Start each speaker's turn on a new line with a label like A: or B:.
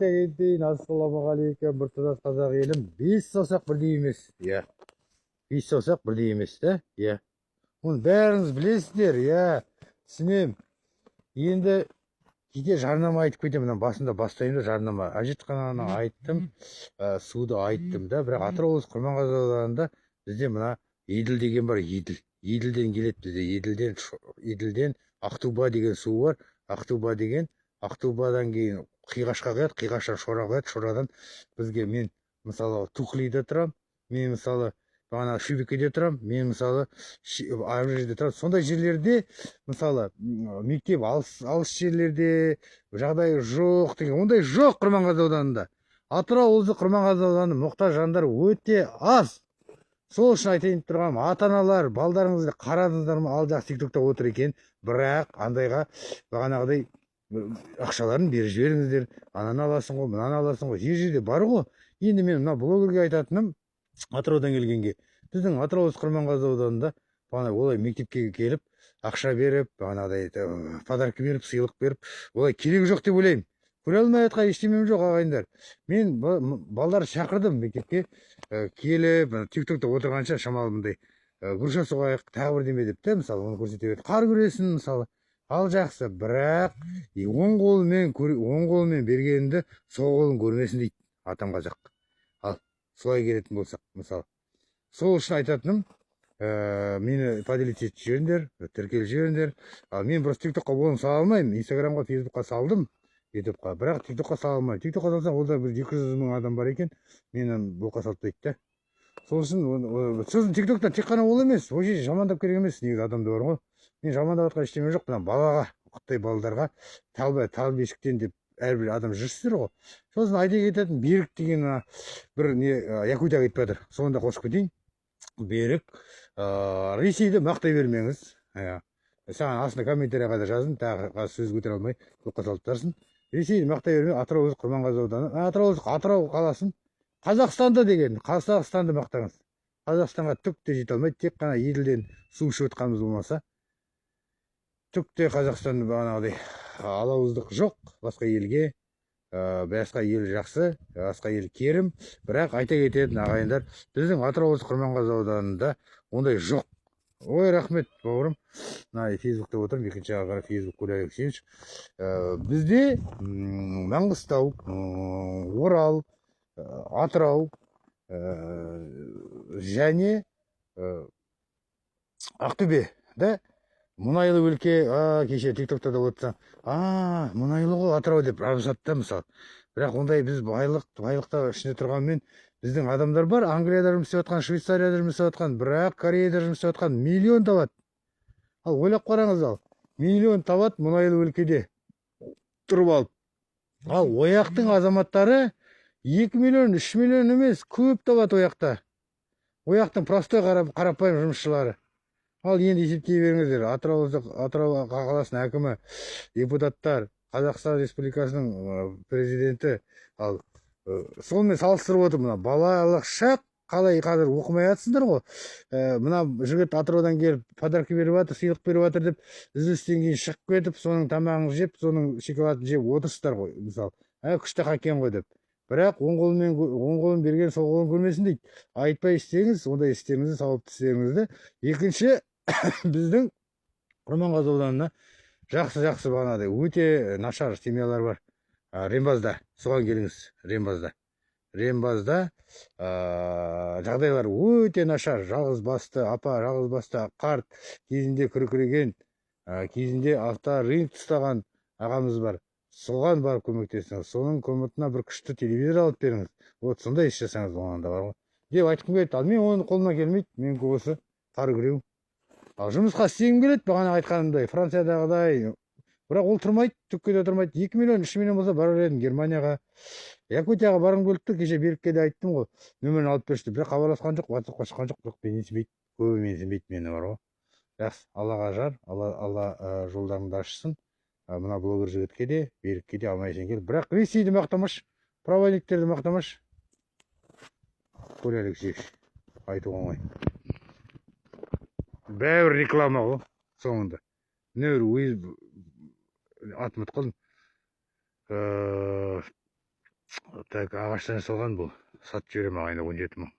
A: Дейін ассалаумағалейкум біртұтас қазақ елім. Бес саусақ бірдей емес. Иә, бес саусақ бірдей емес та. Иә, оны бәріңіз білесіздер. Иә, түсінем. Енді кейде жарнама айтып кетемін. Мына басында бастаймын да жарнама. Әжетхананы айттым, суды айттым да. Бірақ Атырау облысы Құрманғазы ауданында бізде мына Еділ деген бар. Еділден келеді бізде. Еділден Ақтуба деген су бар. Ақтубадан кейін Қиғашқа құяды, Қиғаштан Шора құяды, Шорадан бізге, мен мысалы Тухлиде тұрам, мен мысалы бағана Шүбекеде тұрам, мен мысалы ар жерде тұрам. Сондай жерлерде мысалы мектеп алыс жерлерде жағдай жоқ деген, ондай жоқ Құрманғазы ауданында. Атырау облысы Құрманғазы ауданы мұқтаж жандар өте аз. Сол үшін айтайын деп тұрғаным, ата-аналар балдарыңызды қарадыңыздар ма, ал жақсы тиктокта отыр екен, бірақ андайға бағанағыдай ақшаларын беріп жіберіңіздер. Ананы аласың ғой, мынаны аласың ғой, жерде бар ғой. Енді мен мына блогерге айтатыным, Атыраудан келгенге, біздің Атырау облысы Құрманғазы ауданында олай мектепке келіп ақша беріп, бағанағыдай подарка беріп, сыйлық беріп, олай керегі жоқ деп ойлаймын. Көре алмай жатқан ештемем жоқ ағайындар. Мен балдар шақырдым мектепке, келіп тиктокта отырғанша шамалы мындай груша соғайық, тағы бірдеме деп те, мысалы оны көрсете берді. Қар күресін мысалы, ал жақсы, бірақ оң қолмен бергенді сол қолын көрмесін дейді атам қазақ. Ал солай келетін болсақ, мысалы, сол үшін айтатыным, мені поделить етіп жіберіңдер, тіркеліп жіберіңдер. Ал мен просто тиктокқа оны сала алмаймын, инстаграмға, фейсбукқа салдым, ютубқа, бірақ тиктокқа сала алмаймын. Тиктокқа салсам, олда бір 200 мың адам бар екен, мені блокқа салып тастайды да. Сол үшін сосын тиктокта тек қана ол емес, вообще жамандап керек емес, негізі адамды бар ғой. Мен жамандап жатқан ештеме жоқ. Мына балаға, құттай балдарға тал бесіктен деп әрбір адам жүрсіздер ғой. Сосын айта кететін Берік деген бір не Якутияға кетіп жатыр. Соны да қосып кетейін. Берік, Ресейді мақтай бермеңіз. Саған астына комментарияға да жаздым, тағы сөз көтере алмай блокқа салып тастарсың. Ресейді мақтай бермеңіз. Атырау облысы Құрманғазы ауданы, Атырау қаласын Қазақстанды деген, Қазақстанды мақтаңыз. Қазақстанға түк те жете алмайды, тек қана Еділден су ішіп отқанымыз болмаса, түк те Қазақстанды бағанағыдай алауыздық жоқ. Басқа елге, басқа ел жақсы, басқа ел керім, бірақ айта кететін ағайындар, біздің Атырау облысы Құрманғазы ауданында ондай жоқ. Ой, рахмет бауырым. Мына фейсбукта отырмын, екінші жаққа қарай фейсбук көрелік сенші. Бізде Маңғыстау, Орал, Атырау және Ақтөбе да мұнайлы өлке. Кеше тиктокта да отырсам, мұнайлы ғой Атырау деп жабысады да мысалы. Бірақ ондай біз байлықта ішінде тұрғанмен біздің адамдар бар, Англияда жұмыс істеп жатқан, Швейцарияда жұмыс істеп жатқан, бірақ Кореяда жұмыс істеп жатқан миллион табады. Ал ойлап қараңыз, ал миллион табады мұнайлы өлкеде тұрып алып. Ал ояқтың азаматтары 2 миллион, 3 миллион емес, көп табады ояқта. Ояқтың простой қарапайым жұмысшылары. Ал енді есептей беріңіздер, Атырау қаласының әкімі, депутаттар, Қазақстан Республикасының президенті, ал сонымен салыстырып отыр. Мына балалық шақ қалай қазір оқымай жатсыңдар ғой. Мына жігіт Атыраудан келіп подарка беріп жатыр, сыйлық беріп жатыр деп, үзілістен кейін шығып кетіп, соның тамағын жеп, соның шоколадын жеп отырсыздар ғой, мысалы. Күшті хакем ғой деп. Бірақ оң қолын берген сол қолын көрмесін дейді. Айтпай істеңіз, ондай істеріңізді, сауапты істеріңізді. Екінші, біздің Құрманғазы ауданына жақсы бағанағыдай өте нашар семьялар бар. Рембазда, соған келіңіз. Рембазда жағдайлар өте нашар. Жалғызбасты апа, жалғызбасты қарт, кезінде күркіреген, кезінде авторынок ұстаған ағамыз бар. Соған барып көмектесіңіз. Соның көмітіне бір күшті телевизор алып беріңіз. Вот сондай іс жасаңыз, оған да бар ғой деп айтқым келеді. Ал мен оның қолыма келмейді, мен көбісі қар күреу. Ал жұмысқа істегім келеді, бағана айтқанымдай, Франциядағыдай. Бірақ ол тұрмайды, түкке де тұрмайды. 2 миллион, 3 миллион болса барар едім Германияға, Якутияға барғым келіп тұр. Кеше Берікке де айттым ғой, нөмірін алып берші. Бірақ хабарласқан жоқ, WhatsAppқа шыққан жоқ. Бірақ менсінбейді, көбі менсінбейді мені, бар ғой. Жақсы, Аллаға жар, Алла жолдарыңды ашсын. Мына блогер жігітке де, Берікке де аман-есен кел. Бірақ Ресейді мақтамаш, проводниктерді мақтамаш. Коля Алексеевич, айтуға оңай. Бәрі реклама ғой соңында. Нөр өз атмыт қылын. Так ағаштан жасалған бұл. Сатып жіберемін ағайынға 17 мың.